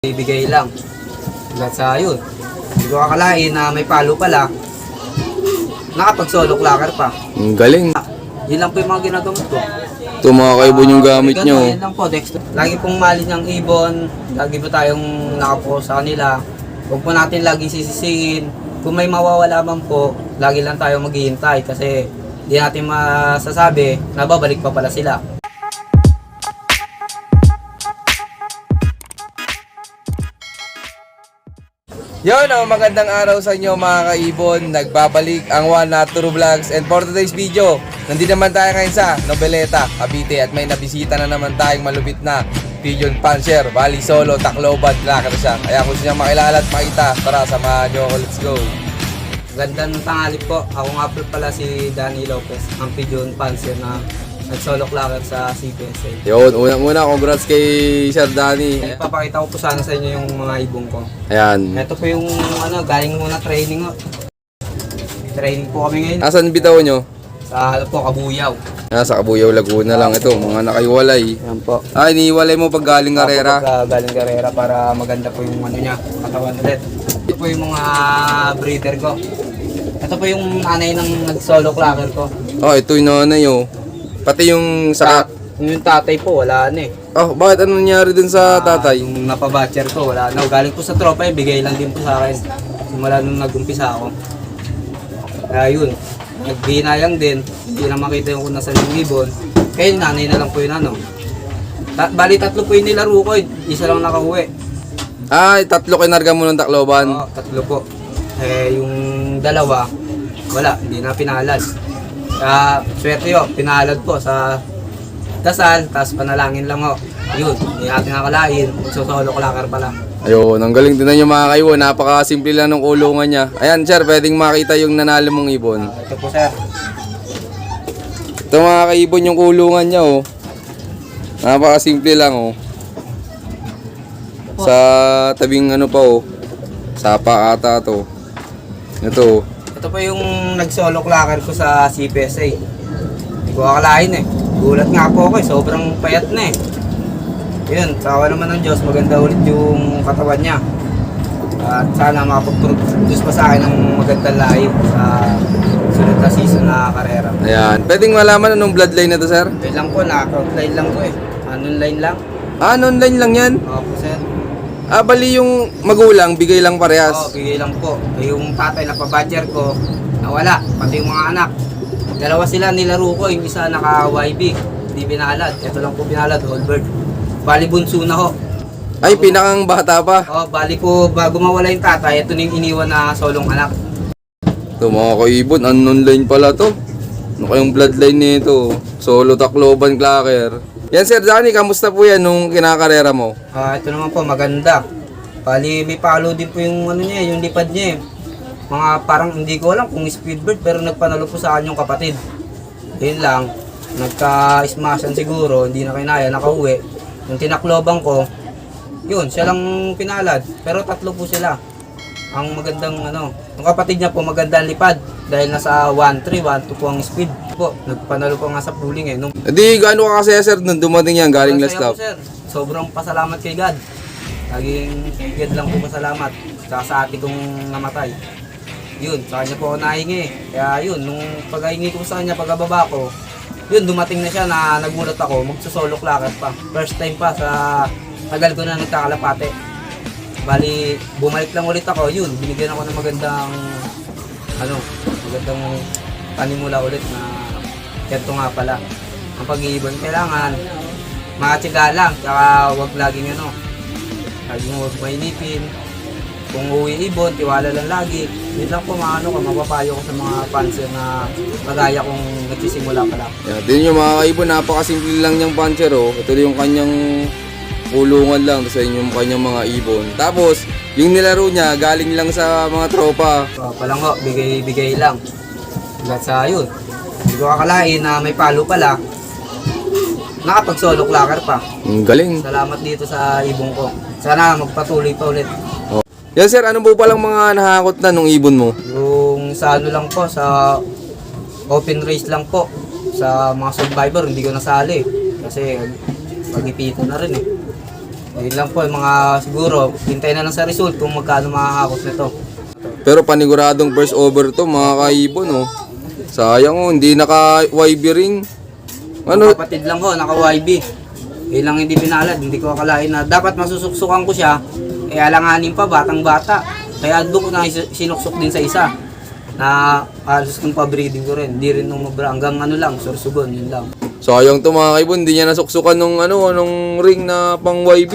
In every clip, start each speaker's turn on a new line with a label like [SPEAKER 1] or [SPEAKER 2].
[SPEAKER 1] Ibigay lang. Hanggang sa yun. Hindi ko akalain na may palo pala. Nakapag-solo clacker pa.
[SPEAKER 2] Ang galing.
[SPEAKER 1] Yun lang po yung mga ginagamit ko.
[SPEAKER 2] Ito mga kaibon yung gamit nyo.
[SPEAKER 1] Yun lang po, Dexter. Lagi pong mali ng ibon. Lagi po tayong nakapokus sa kanila. Huwag po natin lagi sisisihin. Kung may mawawala man po, lagi lang tayo maghihintay kasi hindi natin masasabi na babalik pa pala sila.
[SPEAKER 2] Yun, magandang araw sa inyo mga kaibon. Nagbabalik ang One Not True Vlogs. And for today's video, nandito naman tayo ngayon sa Noveleta, Cavite. At may nabisita na naman tayong malupit na Pigeon Panzer, Bali Solo, Tacloban, Clacker siya. Kaya kung siya makilala at makita, tara samahan nyo ako, let's go.
[SPEAKER 1] Gandang tanghali po. Ako nga po pala si Danny Lopez, ang Pigeon Panzer na nag-solo clacker sa CPSA.
[SPEAKER 2] Yun, unang-una, congrats kay Sir Danny.
[SPEAKER 1] Papakita ko po sana sa inyo yung mga ibong ko.
[SPEAKER 2] Ayan.
[SPEAKER 1] Ito po yung galing muna training. Training po kami ngayon.
[SPEAKER 2] Asan bitaw nyo?
[SPEAKER 1] Sa Kabuyaw.
[SPEAKER 2] Sa Kabuyaw, Laguna lang ito. Mga nakaiwalay.
[SPEAKER 1] Yan po.
[SPEAKER 2] Iniiwalay mo pag galing karera.
[SPEAKER 1] Galing karera para maganda po yung niya, katawan ulit. Ito po yung mga breeder ko. Ito po yung nanay ng nag-solo clacker ko.
[SPEAKER 2] Ito yung nanay oh. Pati yung saka.
[SPEAKER 1] Yung tatay po, wala na eh.
[SPEAKER 2] Bakit ano nangyari dun sa tatay?
[SPEAKER 1] Yung napabatcher ko, wala na. Galing po sa tropa, bigay lang din po sa akin. Simula nung nag-umpisa ako. Kaya yun, nagbihinayang din. Hindi na makita yung kung nasa yung ibon. Kaya yung nanay na lang po yun ano. Bali tatlo po yung nilaro ko, isa lang nakauwi.
[SPEAKER 2] Tatlo kinarga mo ng Tacloban.
[SPEAKER 1] Oo, tatlo po. Yung dalawa, wala, hindi na pinalad. Swerte yun, pinalad po sa dasal, tapos panalangin lang ho. Yun, hindi natin nakalain, solo clacker pala.
[SPEAKER 2] Ayun, ang galing din na yung mga kaibon. Napakasimple lang ng kulungan niya. Ayan sir, pwedeng makita yung nanalo mong ibon.
[SPEAKER 1] Ito po sir.
[SPEAKER 2] Ito mga kaibon yung kulungan niya oh. Napakasimple lang oh. Sa tabing ano pa oh. Sapa ata to. Ito oh.
[SPEAKER 1] Ito po yung nag-solo clacker ko sa CPSA. Hindi ko akalain eh. Gulat nga po ako eh, sobrang payat na eh. Yun, sawa naman ng Diyos, maganda ulit yung katawan niya. At sana makapag-produce pa sa akin ng magandang lahi sa sunod na season na karera.
[SPEAKER 2] Ayan, pwedeng malaman anong bloodline na to sir?
[SPEAKER 1] Yun lang po, naka-outline lang po eh. Online lang.
[SPEAKER 2] Non-line lang yan?
[SPEAKER 1] Opo sir.
[SPEAKER 2] Bali yung magulang, bigay lang parehas.
[SPEAKER 1] Oo, bigay lang po. Yung tatay na pa-badger ko, nawala. Pati yung mga anak. Dalawa sila nilaro ko, yung isa naka-YB. Hindi pinalad. Ito lang po pinalad, Holbert. Bali bunso na ho.
[SPEAKER 2] Ay, pinakang bata pa.
[SPEAKER 1] Bali po, bago mawala yung tatay, ito na yung iniwan na solong anak.
[SPEAKER 2] Ito mga kaibon, non-line pala to. Ano kayong bloodline nito? Solo Tacloban Clacker. Yan Sir Danny, kamusta po yan nung kinakarera mo?
[SPEAKER 1] Ito naman po, maganda. Bali, may palo din po yung niya, yung lipad niya eh. Mga parang hindi ko alam kung speedbird pero nagpanalo po sa akin yung kapatid. Yun lang, nagka-smashan siguro, hindi na kinaya, nakauwi. Yung tinakloban ko, yun, siya lang pinalad. Pero tatlo po sila. Ang magandang yung kapatid niya po magandang lipad dahil nasa 1.3, 1.2 po ang speed po. Nagpanalo po nga sa pooling eh.
[SPEAKER 2] Hindi, gaano ka kasi sir nung dumating yan galing last lap?
[SPEAKER 1] Sir, sobrang pasalamat kay God. Laging God lang po pasalamat. Tsaka sa ate kong namatay. Yun, sa kanya po ako nahingi. Kaya yun, nung paghahingi ko sa kanya, pagbaba ko, yun, dumating na siya na nagulat ako, magsusolo clacker pa. First time pa sa tagal ko na nagkakalapate. Bali, bumalik lang ulit ako, yun, binigyan ako ng magandang panimula ulit na ito nga pala. Ang pag-iibon, kailangan makatiga lang, tsaka wag laging laging wag mainipin. Kung uwi ibon, tiwala lang lagi. Yun lang po mapapayo ko sa mga panser na magaya kung nagsisimula pa lang.
[SPEAKER 2] Yeah, din yung mga kaibon, napakasimple lang niyang panser oh. Ito yung kanyang kulungan lang sa inyong kanyang mga ibon. Tapos, yung nilaro niya, galing lang sa mga tropa.
[SPEAKER 1] Palang ho, bigay lang. Hanggang sa yun. Hindi ko akalain na may palo pala. Nakapag-solo clacker pa.
[SPEAKER 2] Ang galing.
[SPEAKER 1] Salamat dito sa ibon ko. Sana magpatuloy pa ulit.
[SPEAKER 2] Yan sir, ano po palang mga nahakot na nung ibon mo?
[SPEAKER 1] Yung sa lang po, sa open race lang po. Sa mga survivor, hindi ko nasali. Kasi pag-ipitan na rin eh. Yun lang po, yung mga siguro, hintay na lang sa result kung magkano makakakot nito.
[SPEAKER 2] Pero paniguradong first over to mga kaibon, oh. Sayang, oh, hindi naka-YB ring. Ano?
[SPEAKER 1] Kapatid lang ho, naka-YB. Yun lang hindi pinalad, hindi ko akalain na dapat masusuksukan ko siya. Eh alanganin pa, batang bata. Kaya doon ko na sinuksok din sa isa. Na halos nung pa-breeding ko rin. Hindi rin nung mabra, hanggang ano lang, sursugon, yun lang.
[SPEAKER 2] Sayang to mga kaibon, hindi niya nasuksukan nung ring na pang YB.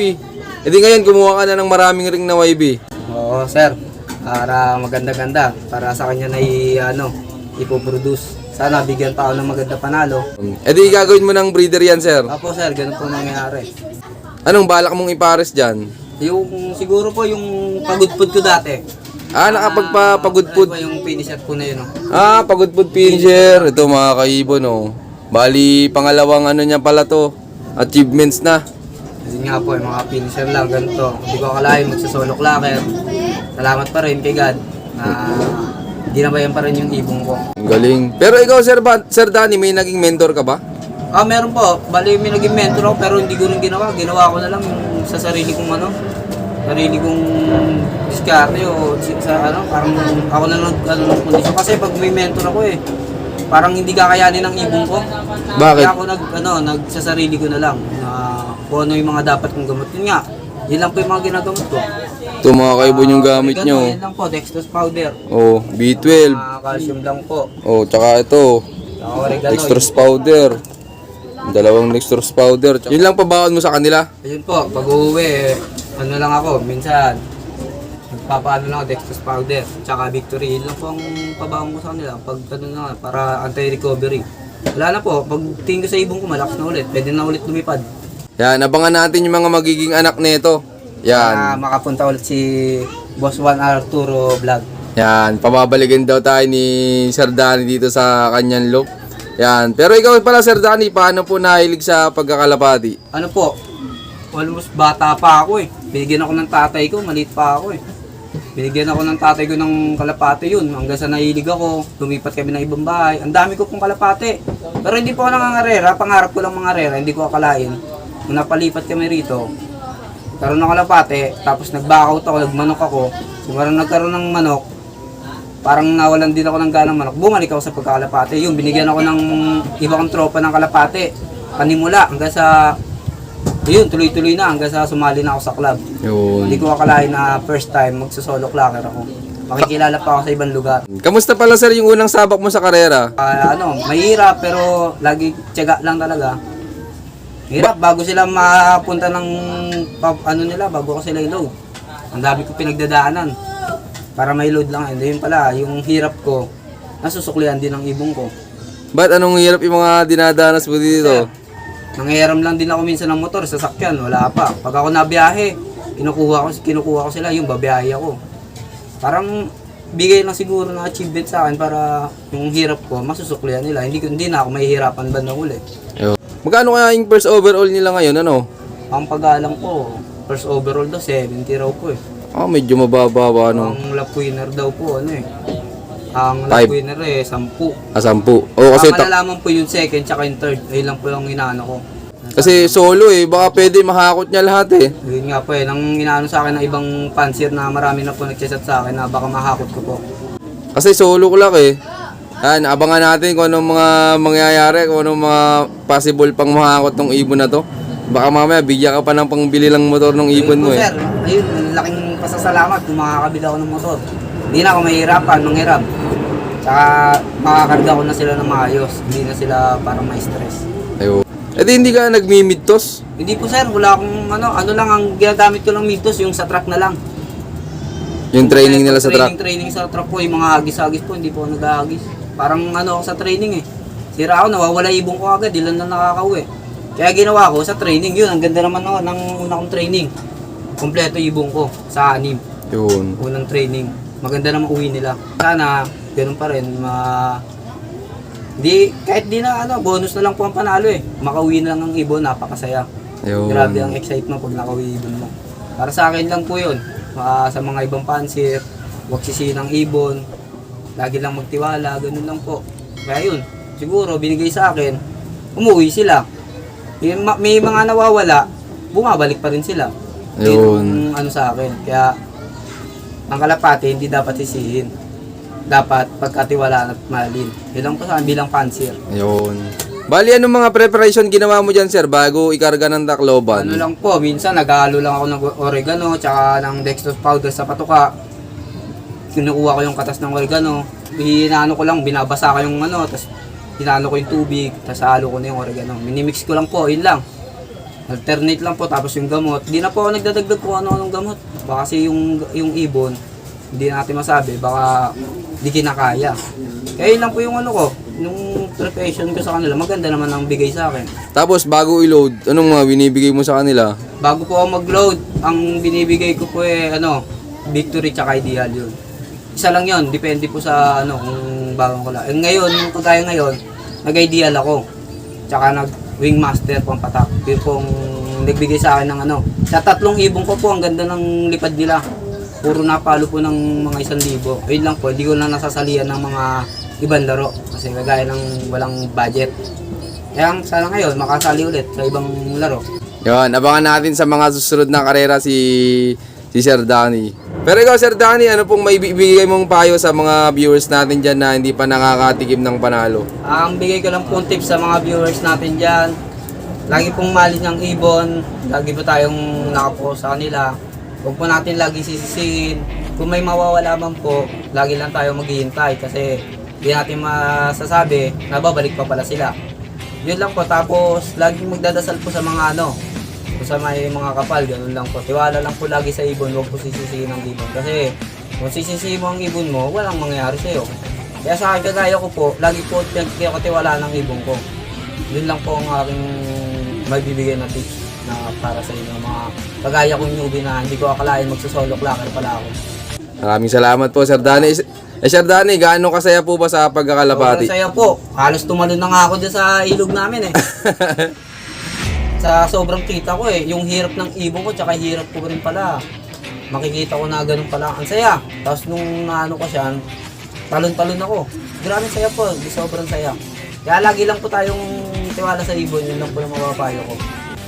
[SPEAKER 2] E di ngayon, kumuha ka na ng maraming ring na YB.
[SPEAKER 1] Oo, sir. Para maganda-ganda. Para sa kanya na ipoproduce. Sana bigyan pa ako ng maganda panalo.
[SPEAKER 2] E di gagawin mo ng breeder yan, sir.
[SPEAKER 1] Opo, sir. Ganun po nangyayari.
[SPEAKER 2] Anong balak mong ipares dyan?
[SPEAKER 1] Yung siguro po yung pagudpud ko dati.
[SPEAKER 2] Nakapagpapagudpud.
[SPEAKER 1] Yung finisher ko na yun. Oh.
[SPEAKER 2] Pagudpud finisher. Ito mga kaibon, oh. Bali, pangalawang niya pala to. Achievements na.
[SPEAKER 1] Yun nga po, yung mga finisher lang, ganito. Hindi ko akalain magsasolo clacker. Salamat pa rin kay God na dinabayan pa rin yung ibong ko.
[SPEAKER 2] Ang galing. Pero ikaw, Sir Danny, may naging mentor ka ba?
[SPEAKER 1] Meron po. Bali, may naging mentor ako pero hindi ko rin ginawa. Ginawa ko na lang yung sa sarili kong sarili kong diskarte o parang ako na lang ng kondisyon. Kasi pag may mentor ako parang hindi kakayanin ng ibong ko.
[SPEAKER 2] Bakit?
[SPEAKER 1] Kaya ako nagsasarili ko na lang na kung ano yung mga dapat kong gamot. Yun nga, yun lang po yung mga ginagamot ko.
[SPEAKER 2] Ito mga kaibon yung gamit nyo.
[SPEAKER 1] Yan lang po, dextrose powder.
[SPEAKER 2] Oh, B12.
[SPEAKER 1] Calcium lang po.
[SPEAKER 2] Oh, tsaka ito.
[SPEAKER 1] Oregano.
[SPEAKER 2] Dextrose powder. Dalawang dextrose powder. Yun lang pabaon mo sa kanila?
[SPEAKER 1] Ayun po, pag uuwi, ano lang ako, minsan, nagpapaano lang ako, dextrose powder, tsaka victory, yun lang po ang pabaon ko sa kanila, pag ano na, para anti-recovery. Wala na po, pag tingin ko sa ibong ko, malakas na ulit, pwede na ulit lumipad.
[SPEAKER 2] Yan, abangan natin yung mga magiging anak nito. Yan.
[SPEAKER 1] Makapunta ulit si Boss Juan Arturo Vlog.
[SPEAKER 2] Yan, pababalikin daw tayo ni Sir Danny dito sa kanyang loop. Yan, pero ikaw pala Sir Danny, paano po nahilig sa pagkakalapati?
[SPEAKER 1] Ano po, almost bata pa ako Binigyan ako ng tatay ko, maliit pa ako Binigyan ako ng tatay ko ng kalapate yun. Hanggang sa nahilig ako, lumipat kami ng ibang bahay. Ang dami ko pong kalapate. Pero hindi po ako nangangarera, pangarap ko lang mangarera, hindi ko akalain. Nung napalipat kami rito, karoon ng kalapate, tapos nagbakaut ako, nagmanok ako. Siguro nagkaroon ng manok, parang nawalan din ako ng ganang manok. Bumalik ako sa pagkakalapate. Yun, binigyan ako ng iba kong tropa ng kalapate. Panimula hanggang sa yun, tuloy-tuloy na hanggang sa sumali na ako sa club.
[SPEAKER 2] Yun.
[SPEAKER 1] Hindi ko akalain na first time magsosolo clacker ako. Makikilala pa ako sa ibang lugar.
[SPEAKER 2] Kamusta pala sir yung unang sabak mo sa karera?
[SPEAKER 1] Mahirap pero lagi tiyaga lang talaga. Hirap bago sila mapunta ng bago ko sila i-load. Ang dami ko pinagdadaanan para may load lang. Hindi yun pala, yung hirap ko, nasusuklian din ng ibong ko.
[SPEAKER 2] Ba't anong hirap yung mga dinadanas mo dito?
[SPEAKER 1] Nangihiram lang din ako minsan ng motor, sasakyan, wala pa. Pag ako nabiyahe, kinukuha ko sila, yung babiyahe ako. Parang bigay lang siguro ng achievement sa akin para yung hirap ko, masusuklian nila. Hindi na ako mahihirapan bandang uli.
[SPEAKER 2] Magkano kaya yung first overall nila ngayon, ano?
[SPEAKER 1] Ang pag-alam ko, first overall daw, 70 raw po
[SPEAKER 2] Medyo mababa ba, ano?
[SPEAKER 1] Ang lap winner daw po, ang lap winner 10.
[SPEAKER 2] 10. Kasi
[SPEAKER 1] malalaman po yung second tsaka yung third. Ayun lang po yung inaano ko.
[SPEAKER 2] Kasi solo baka pwede mahakot niya lahat
[SPEAKER 1] Yun nga po nang inaano sa akin ng ibang fancier na marami na po nagchat sa akin na baka mahakot ko po.
[SPEAKER 2] Kasi solo ko lang Yan, abangan natin kung anong mga mangyayari, kung anong mga possible pang mahakot ng ibon na to. Baka mamaya bigyan ka pa ng pangbili lang motor ng ibon mo
[SPEAKER 1] Sir, ayun, laking pasasalamat kung makakabili ako ng motor. Hindi na ako mahihirapan, manghirap. Tsaka makakarga ko na sila ng maayos. Hindi na sila parang ma-stress.
[SPEAKER 2] Ayun. Hindi ka nagmi-midtos?
[SPEAKER 1] Hindi po sir, wala akong ano lang ang ginagamit ko lang midtos, yung sa truck na lang.
[SPEAKER 2] Yung training nila sa truck?
[SPEAKER 1] Training sa truck po, yung mga hagis-hagis po, hindi po ako nag-hagis. Parang ako sa training Sira ako, nawawala ibong ko agad, ilan na nakakauwi. Kaya ginawa ko sa training, yun, ang ganda naman ng una kong training. Kompleto ibong ko sa 6.
[SPEAKER 2] Yun.
[SPEAKER 1] Unang training. Maganda naman uwi nila. Sana, ganun pa rin, kahit di na bonus na lang po ang panalo Makauwi na lang ang ibon, napakasaya.
[SPEAKER 2] Yun.
[SPEAKER 1] Grabe ang excitement pag nakauwi ibon mo. Para sa akin lang po yun. Sa mga ibang pansir, huwag sisihin ng ibon. Lagi lang magtiwala, ganun lang po. Kaya yun, siguro binigay sa akin, umuwi sila. May mga nawawala, bumabalik pa rin sila. Yun
[SPEAKER 2] Yun.
[SPEAKER 1] ang ano sa akin. Kaya, ang kalapati, hindi dapat sisihin. Dapat pagkatiwalaan at mahalin. Yun lang po sa akin bilang pansier.
[SPEAKER 2] Ayun. Bali, anong mga preparation ginawa mo dyan, sir, bago ikarga ng Tacloban?
[SPEAKER 1] Ano lang po, minsan naghahalo lang ako ng oregano, tsaka ng dextrose powder sa patuka. Kinukuha ko yung katas ng oregano. Hinaano ko lang, binabasa ko yung ano, tapos hinalo ko yung tubig, tapos halo ko na yung oregano. Minimix ko lang po, yun lang. Alternate lang po, tapos yung gamot. Di na po ako nagdadagdag kung ano-anong gamot. Baka kasi yung ibon, hindi natin masabi, baka di kinakaya. Kaya yun lang po yung ano ko, yung preparation ko sa kanila, maganda naman ang bigay sa akin.
[SPEAKER 2] Tapos, bago i-load, anong mga binibigay mo sa kanila?
[SPEAKER 1] Bago po ako mag-load, ang binibigay ko po Victory tsaka Ideal yun. Isa lang yun, depende po sa kung bagong ko lang. Ngayon, yung kagaya ngayon, nag-Ideal ako. Tsaka nag-Wingmaster pang patak. Yun pong nagbigay sa akin ng Sa 3 ibon ko po, ang ganda ng lipad nila. Puro napalo po ng mga 1,000. Ayun lang po, hindi ko na nasasalihan ng mga ibang laro. Kasi kagaya ng walang budget. Kaya sana ngayon, makasali ulit sa ibang laro.
[SPEAKER 2] Yun, abangan natin sa mga susunod na karera si Sir Danny. Pero ikaw, Sir Danny, ano pong may bibigay mong payo sa mga viewers natin dyan na hindi pa nakakatikim ng panalo?
[SPEAKER 1] Ang bigay ko lang pong tips sa mga viewers natin dyan, lagi pong malis ng ibon, lagi po tayong nakapost sa kanila. Huwag po natin lagi sisisihin. Kung may mawawala man po, lagi lang tayo maghihintay kasi hindi natin masasabi na babalik pa pala sila. Yun lang po, tapos lagi magdadasal po sa mga kung sa may mga kapal, ganun lang po. Tiwala lang po lagi sa ibon, huwag po sisisihin ang ibon. Kasi kung sisisihin mo ang ibon mo, walang mangyayari sa'yo. Kaya sa akin, kagaya ko po, lagi po tiwala ng ibon ko. Yun lang po ang aking magbibigay na tips na para sa inyo mga kagaya kong newbie na hindi ko akalain magsosolo clocker pala ako.
[SPEAKER 2] Maraming salamat po, Sir Danny. Sir Danny, gaano kasaya po ba sa pagkakalapati?
[SPEAKER 1] Sobrang saya po. Halos tumalon na nga ako dyan sa ilog namin Sa sobrang kita ko yung hirap ng ibon ko tsaka hirap ko rin pala. Makikita ko na ganun pala. Ang saya. Tapos nung ko siya, talon-talon ako. Grabe saya po. Sobrang saya. Kaya lagi lang po tayong tiwala sa ibon. Yun lang po yung mapapayo ko.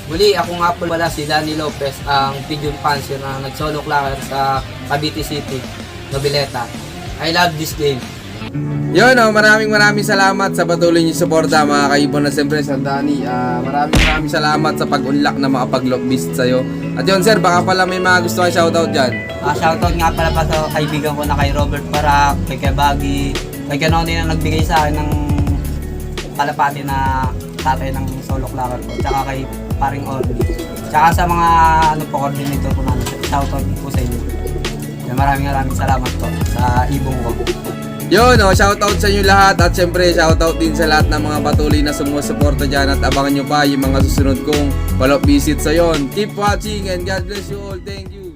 [SPEAKER 1] Muli, ako nga po pala si Danny Lopez, ang pigeon fancier na nag-solo clocker sa Cavite City, Noveleta. I love this game.
[SPEAKER 2] Yun, maraming salamat sa patuloy niyong suporta mga kaibon na siyempre, Sir Danny. Maraming salamat sa pag-unlock na makapag-lock beast sa'yo. At yun, Sir, baka pala may mga gusto kayo shoutout dyan.
[SPEAKER 1] Shoutout nga pala pa sa kaibigan ko na kay Robert Parak, kay Kabagi, kay Kanoni na nagbigay sa akin ng kalapati na tatay ng solo clocker ko, tsaka kay paring Orly. Tsaka sa mga coordinator ko namin, shoutout po sa inyo. Maraming salamat po sa ibong ko.
[SPEAKER 2] Yun, shoutout sa inyo lahat at syempre shoutout din sa lahat ng mga patuloy na sumusuporta dyan at abangan nyo pa yung mga susunod kong follow-up visit sa yon. Keep watching and God bless you all. Thank you.